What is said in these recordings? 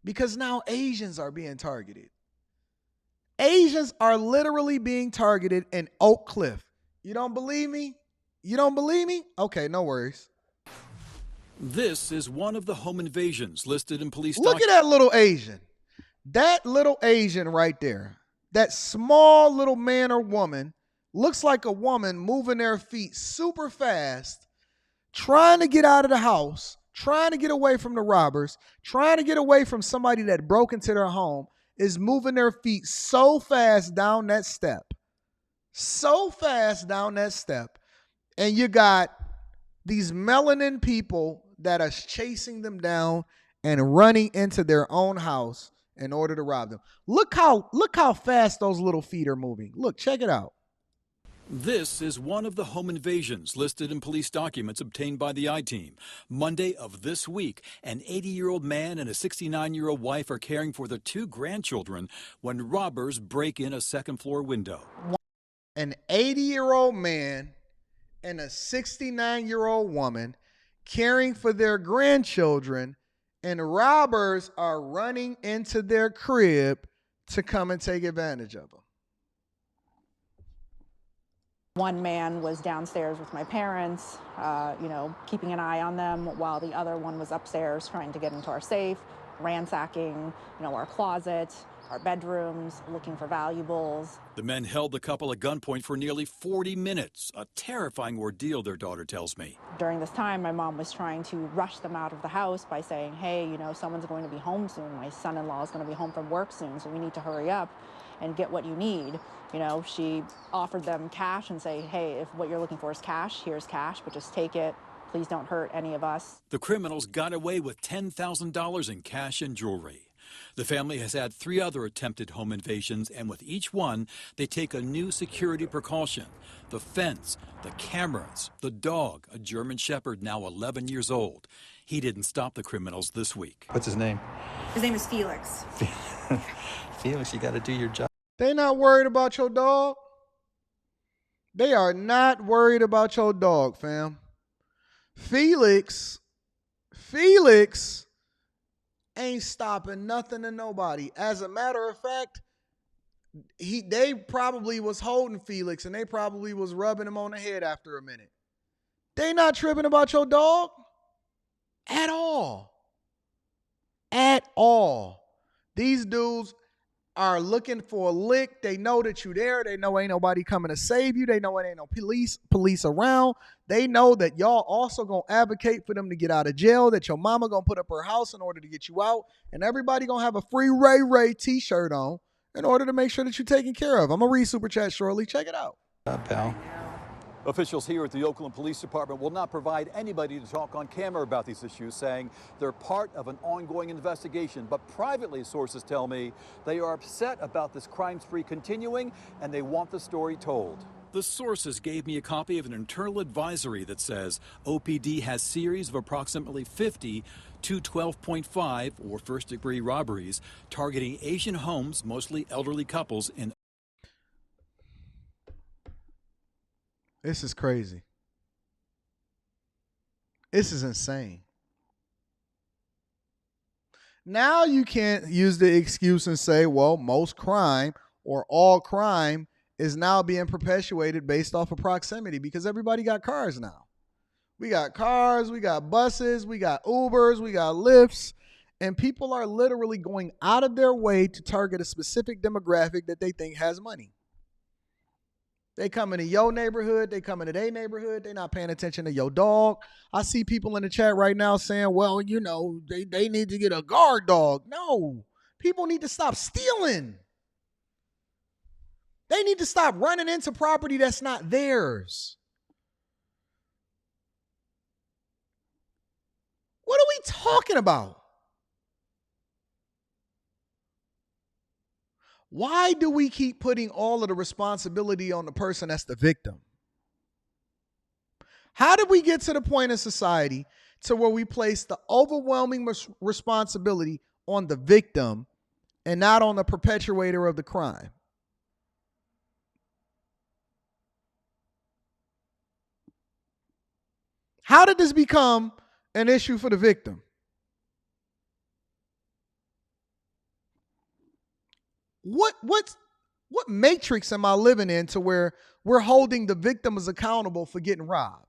because now Asians are being targeted. Asians are literally being targeted in Oak Cliff. You don't believe me? You don't believe me? Okay, no worries. This is one of the home invasions listed in police Look documents. at that little Asian. That little Asian right there. That small little man or woman looks like a woman moving their feet super fast, trying to get out of the house, trying to get away from the robbers, trying to get away from somebody that broke into their home, is moving their feet so fast down that step. So fast down that step. And you got these melanin people that are chasing them down and running into their own house in order to rob them. Look how fast those little feet are moving. Look, check it out. This is one of the home invasions listed in police documents obtained by the I-Team. Monday of this week, an 80-year-old man and a 69-year-old wife are caring for their two grandchildren when robbers break in a second-floor window. An 80-year-old man and a 69-year-old woman caring for their grandchildren, and robbers are running into their crib to come and take advantage of them. One man was downstairs with my parents, keeping an eye on them, while the other one was upstairs trying to get into our safe, ransacking, our closet, our bedrooms, looking for valuables. The men held the couple at gunpoint for nearly 40 minutes, a terrifying ordeal, their daughter tells me. During this time, my mom was trying to rush them out of the house by saying, hey, someone's going to be home soon. My son-in-law is going to be home from work soon, so we need to hurry up and get what you need. She offered them cash and say, hey, if what you're looking for is cash, here's cash, but just take it. Please don't hurt any of us. The criminals got away with $10,000 in cash and jewelry. The family has had 3 other attempted home invasions, and with each one, they take a new security precaution. The fence, the cameras, the dog, a German Shepherd now 11 years old. He didn't stop the criminals this week. What's his name? His name is Felix. Felix, you got to do your job. They not worried about your dog. They are not worried about your dog, fam. Felix ain't stopping nothing and nobody. As a matter of fact, they probably was holding Felix and they probably was rubbing him on the head after a minute. They not tripping about your dog at all. At all. These dudes are looking for a lick. They know that you there. They know ain't nobody coming to save you. They know it ain't no police around. They know that y'all also gonna advocate for them to get out of jail, that your mama gonna put up her house in order to get you out, and everybody gonna have a free Ray Ray t-shirt on in order to make sure that you're taken care of. I'm gonna read Super Chat shortly. Check it out. Pal. Officials here at the Oakland Police Department will not provide anybody to talk on camera about these issues, saying they're part of an ongoing investigation. But privately, sources tell me they are upset about this crime spree continuing and they want the story told. The sources gave me a copy of an internal advisory that says OPD has series of approximately 50 212.5 or first-degree robberies targeting Asian homes, mostly elderly couples in. This is crazy. This is insane. Now you can't use the excuse and say, well, most crime or all crime is now being perpetuated based off of proximity, because everybody got cars now. We got cars, we got buses, we got Ubers, we got Lyfts, and people are literally going out of their way to target a specific demographic that they think has money. They come into your neighborhood. They come into their neighborhood. They're not paying attention to your dog. I see people in the chat right now saying, well, they need to get a guard dog. No, people need to stop stealing. They need to stop running into property that's not theirs. What are we talking about? Why do we keep putting all of the responsibility on the person that's the victim? How did we get to the point in society to where we place the overwhelming responsibility on the victim and not on the perpetrator of the crime? How did this become an issue for the victim? What matrix am I living in to where we're holding the victims accountable for getting robbed?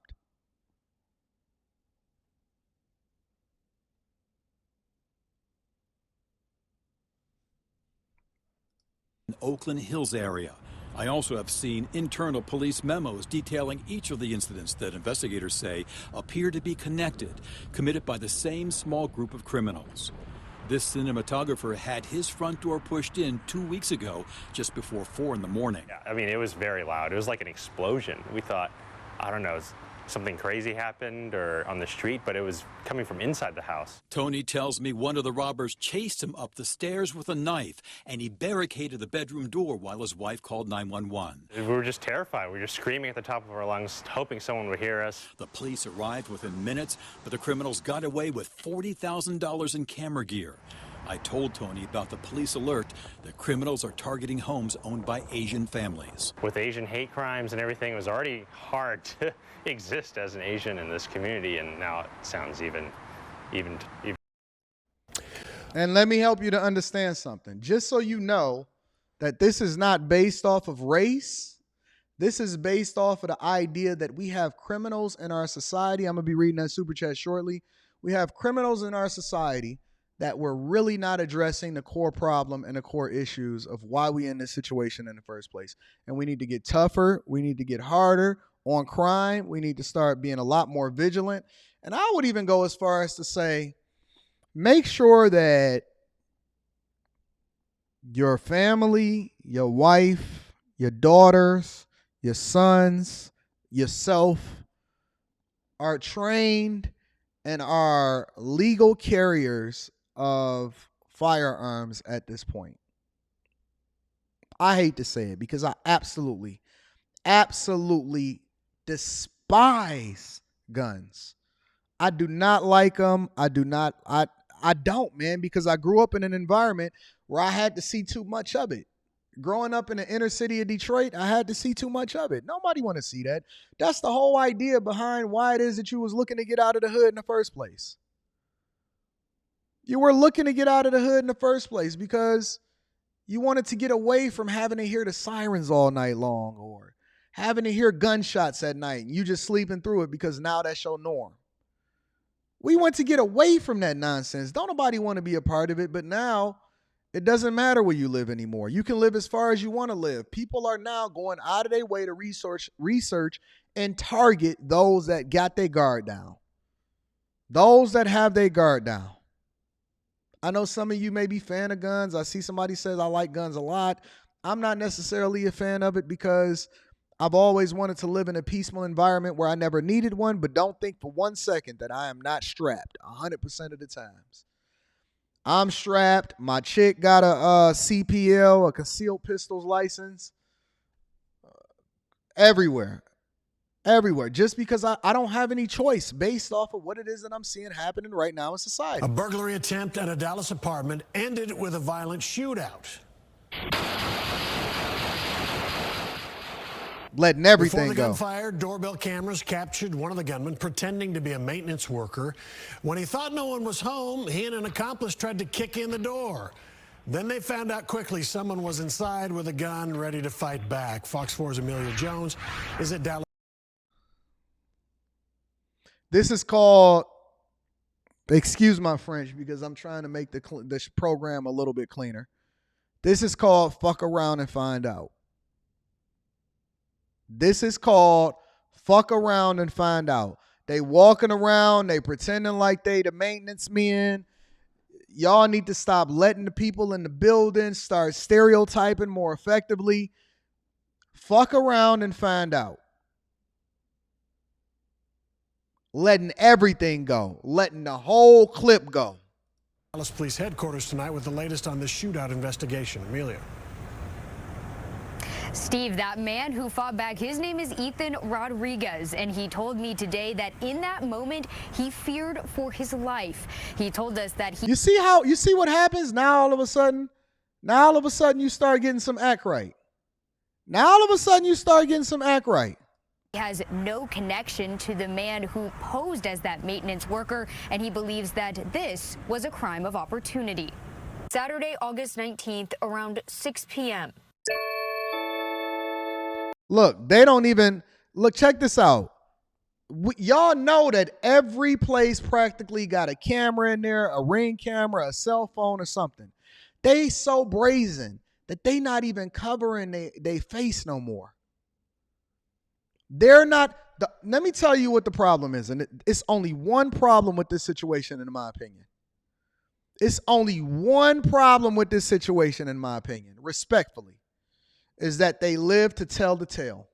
In Oakland Hills area. I also have seen internal police memos detailing each of the incidents that investigators say appear to be connected, committed by the same small group of criminals. This cinematographer had his front door pushed in 2 weeks ago, just before 4 in the morning. Yeah, I mean, it was very loud. It was like an explosion. We thought, I don't know, something crazy happened or on the street, but it was coming from inside the house. Tony tells me one of the robbers chased him up the stairs with a knife, and he barricaded the bedroom door while his wife called 911. We were just terrified. We were just screaming at the top of our lungs, hoping someone would hear us. The police arrived within minutes, but the criminals got away with $40,000 in camera gear. I told Tony about the police alert that criminals are targeting homes owned by Asian families. With Asian hate crimes and everything, it was already hard to exist as an Asian in this community, and now it sounds even. And let me help you to understand something. Just so you know that this is not based off of race. This is based off of the idea that we have criminals in our society. I'm going to be reading that super chat shortly. We have criminals in our society that we're really not addressing the core problem and the core issues of why we in this situation in the first place. And we need to get tougher. We need to get harder on crime. We need to start being a lot more vigilant. And I would even go as far as to say, make sure that your family, your wife, your daughters, your sons, yourself are trained and are legal carriers of firearms at this point. I hate to say it because I absolutely despise guns. I do not like them. I don't, man, because I grew up in an environment where I had to see too much of it. Growing up in the inner city of Detroit, I had to see too much of it. Nobody want to see that. That's the whole idea behind why it is that you was looking to get out of the hood in the first place. You were looking to get out of the hood in the first place because you wanted to get away from having to hear the sirens all night long or having to hear gunshots at night and you just sleeping through it because now that's your norm. We want to get away from that nonsense. Don't nobody want to be a part of it, but now it doesn't matter where you live anymore. You can live as far as you want to live. People are now going out of their way to research and target those that got their guard down. Those that have their guard down. I know some of you may be a fan of guns. I see somebody says I like guns a lot. I'm not necessarily a fan of it because I've always wanted to live in a peaceful environment where I never needed one, but don't think for 1 second that I am not strapped 100% of the times. I'm strapped. My chick got a CPL, a concealed pistols license. Everywhere. Just because I don't have any choice based off of what it is that I'm seeing happening right now in society. A burglary attempt at a Dallas apartment ended with a violent shootout. Letting everything Before the go. gunfire, doorbell cameras captured one of the gunmen pretending to be a maintenance worker. When he thought no one was home, he and an accomplice tried to kick in the door. Then they found out quickly someone was inside with a gun ready to fight back. Fox 4's Amelia Jones is at Dallas. This is called, excuse my French because I'm trying to make this program a little bit cleaner. This is called fuck around and find out. This is called fuck around and find out. They walking around, they pretending like they the maintenance men. Y'all need to stop letting the people in the building start stereotyping more effectively. Fuck around and find out. Letting everything go. Letting the whole clip go. Dallas Police Headquarters tonight with the latest on this shootout investigation. Amelia. Steve, that man who fought back, his name is Ethan Rodriguez, and he told me today that in that moment he feared for his life. He told us that he... You see what happens? Now all of a sudden you start getting some act right. He has no connection to the man who posed as that maintenance worker, and he believes that this was a crime of opportunity. Saturday, August 19th, around 6 p.m. Look, they don't even look. Check this out. Y'all know that every place practically got a camera in there, a Ring camera, a cell phone, or something. They so brazen that they not even covering they face no more. They're not. Let me tell you what the problem is, and it's only one problem with this situation, in my opinion. It's only one problem with this situation, in my opinion, respectfully, is that they live to tell the tale.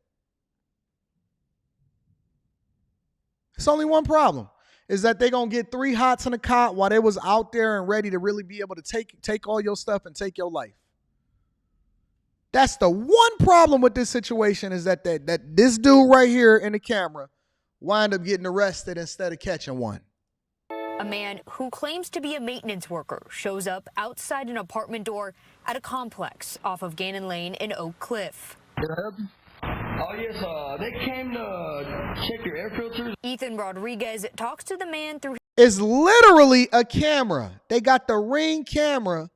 It's only one problem, is that they're going to get 3 hots in a cot while they was out there and ready to really be able to take all your stuff and take your life. That's the one problem with this situation, is that this dude right here in the camera wind up getting arrested instead of catching one. A man who claims to be a maintenance worker shows up outside an apartment door at a complex off of Gannon Lane in Oak Cliff. Oh, yes, they came to check your air filters. Ethan Rodriguez talks to the man through. It's literally a camera. They got the Ring camera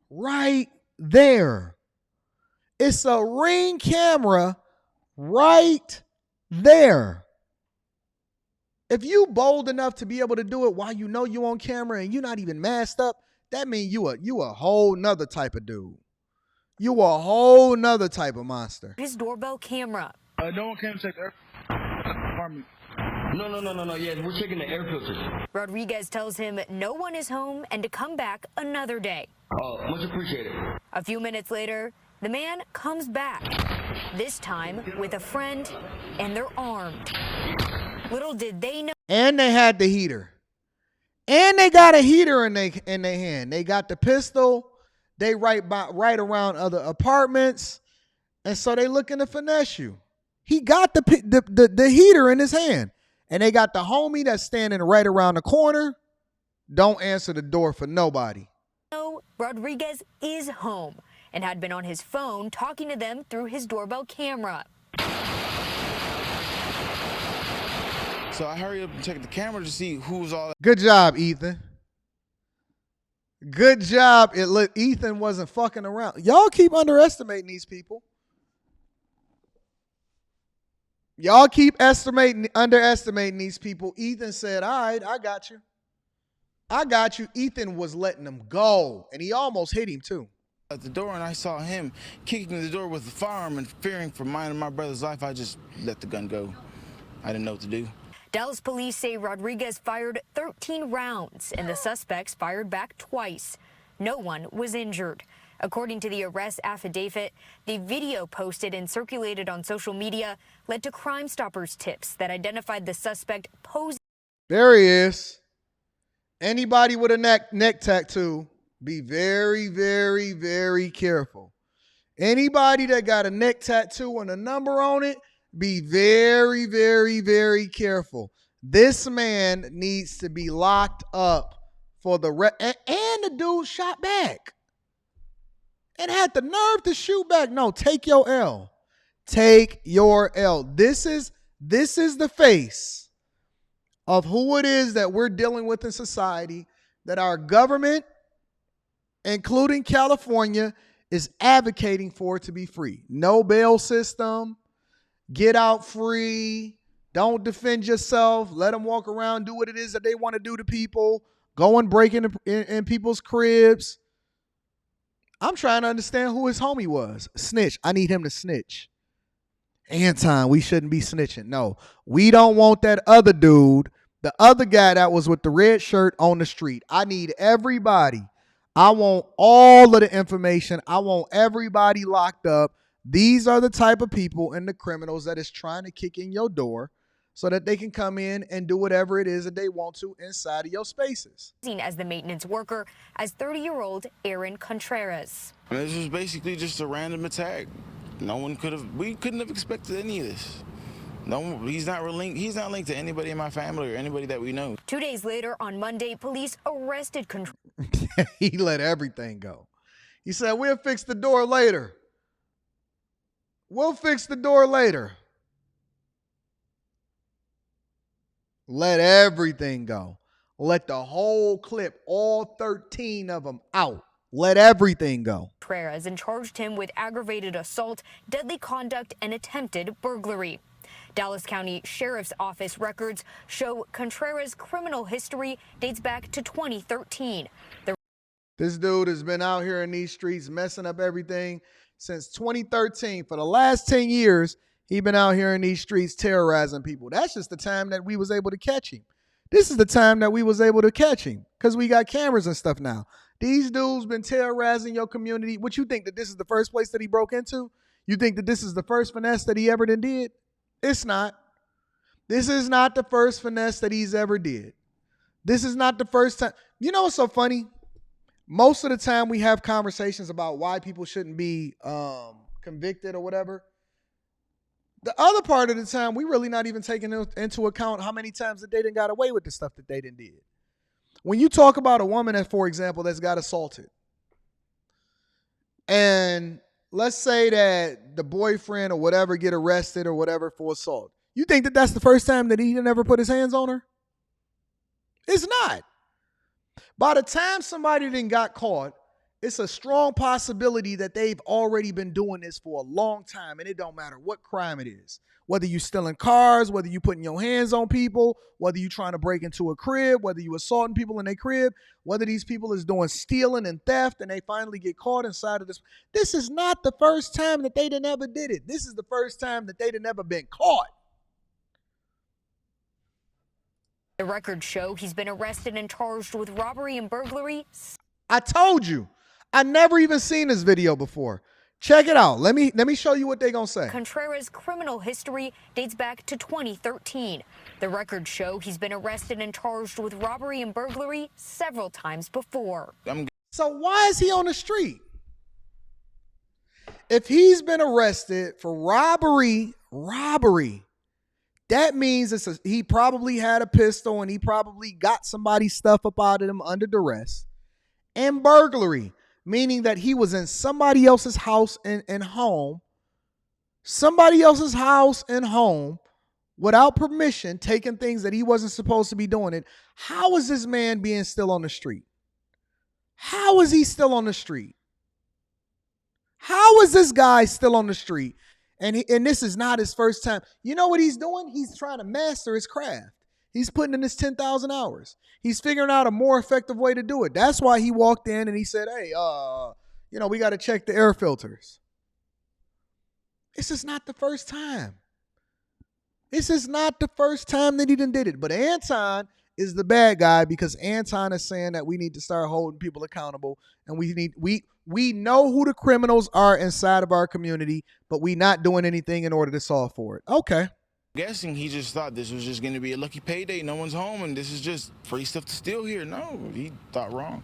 right there. It's a Ring camera right there. If you bold enough to be able to do it while you know you on camera and you're not even masked up, that means you a whole nother type of dude. You a whole nother type of monster. His doorbell camera. No one came to check the apartment. No. Yeah, we're checking the air filters. Rodriguez tells him no one is home and to come back another day. Oh, much appreciated. A few minutes later, the man comes back, this time with a friend, and they're armed. Little did they know. And they had the heater. And they got a heater in their hand. They got the pistol. They right around other apartments. And so they looking to finesse you. He got the heater in his hand. And they got the homie that's standing right around the corner. Don't answer the door for nobody. No, Rodriguez is home and had been on his phone talking to them through his doorbell camera. So I hurry up and check the camera to see who's all. Good job, Ethan. Good job. Ethan wasn't fucking around. Y'all keep underestimating these people. Y'all keep underestimating these people. Ethan said, all right, I got you. I got you. Ethan was letting them go, and he almost hit him too. At the door, and I saw him kicking the door with the firearm, and fearing for mine and my brother's life, I just let the gun go. I didn't know what to do. Dallas police say Rodriguez fired 13 rounds, and the suspects fired back twice. No one was injured. According to the arrest affidavit, the video posted and circulated on social media led to Crime Stoppers tips that identified the suspect posing. There he is. Anybody with a neck tattoo, be very, very, very careful. Anybody that got a neck tattoo and a number on it, be very, very, very careful. This man needs to be locked up for the and the dude shot back and had the nerve to shoot back. No, take your L. Take your L. This is the face of who it is that we're dealing with in society, that our government, including California, is advocating for it to be free. No bail system. Get out free. Don't defend yourself. Let them walk around, do what it is that they want to do to people. Go and break in people's cribs. I'm trying to understand who his homie was. Snitch. I need him to snitch. Anton, we shouldn't be snitching. No, we don't want that other dude, the other guy that was with the red shirt on the street. I need everybody. I want all of the information. I want everybody locked up. These are the type of people and the criminals that is trying to kick in your door so that they can come in and do whatever it is that they want to inside of your spaces. Seen as the maintenance worker as 30-year-old Aaron Contreras. This was basically just a random attack. We couldn't have expected any of this. No, he's not linked to anybody in my family or anybody that we know. 2 days later, on Monday, police arrested Contreras. He let everything go. He said, we'll fix the door later. We'll fix the door later. Let everything go. Let the whole clip, all 13 of them out. Let everything go. Contreras and charged him with aggravated assault, deadly conduct, and attempted burglary. Dallas County Sheriff's Office records show Contreras' criminal history dates back to 2013. This dude has been out here in these streets messing up everything since 2013. For the last 10 years, he's been out here in these streets terrorizing people. That's just the time that we was able to catch him. This is the time that we was able to catch him because we got cameras and stuff now. These dudes been terrorizing your community. What you think, that this is the first place that he broke into? You think that this is the first finesse that he ever did? It's not. This is not the first finesse that he's ever did. This is not the first time. You know what's so funny? Most of the time we have conversations about why people shouldn't be convicted or whatever. The other part of the time, we really not even taking into account how many times that they done got away with the stuff that they done did. When you talk about a woman that, for example, that's got assaulted, and let's say that the boyfriend or whatever get arrested or whatever for assault, you think that that's the first time that he never put his hands on her? It's not. By the time somebody then got caught, it's a strong possibility that they've already been doing this for a long time, and it don't matter what crime it is. Whether you stealing cars, whether you putting your hands on people, whether you trying to break into a crib, whether you assaulting people in their crib, whether these people is doing stealing and theft and they finally get caught inside of this. This is not the first time that they done ever did it. This is the first time that they done ever been caught. The records show he's been arrested and charged with robbery and burglary. I told you. I never even seen this video before. Check it out. Let me show you what they gonna say. Contreras' criminal history dates back to 2013. The records show he's been arrested and charged with robbery and burglary several times before. So why is he on the street? If he's been arrested for robbery, that means he probably had a pistol and he probably got somebody's stuff up out of him under duress. And burglary, meaning that he was in somebody else's house and home, without permission, taking things that he wasn't supposed to be doing it. How is this man being still on the street? How is he still on the street? How is this guy still on the street? And this is not his first time. You know what he's doing? He's trying to master his craft. He's putting in his 10,000 hours. He's figuring out a more effective way to do it. That's why he walked in and he said, hey, we got to check the air filters. This is not the first time. This is not the first time that he done did it. But Anton is the bad guy because Anton is saying that we need to start holding people accountable, and we know who the criminals are inside of our community, but we not doing anything in order to solve for it. Okay. Guessing he just thought this was just going to be a lucky payday. No one's home, and this is just free stuff to steal here. No, he thought wrong.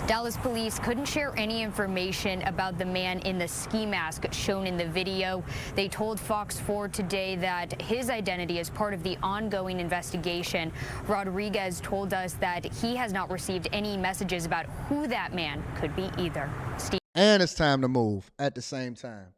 Dallas police couldn't share any information about the man in the ski mask shown in the video. They told Fox 4 today that his identity is part of the ongoing investigation. Rodriguez told us that he has not received any messages about who that man could be either. And it's time to move at the same time.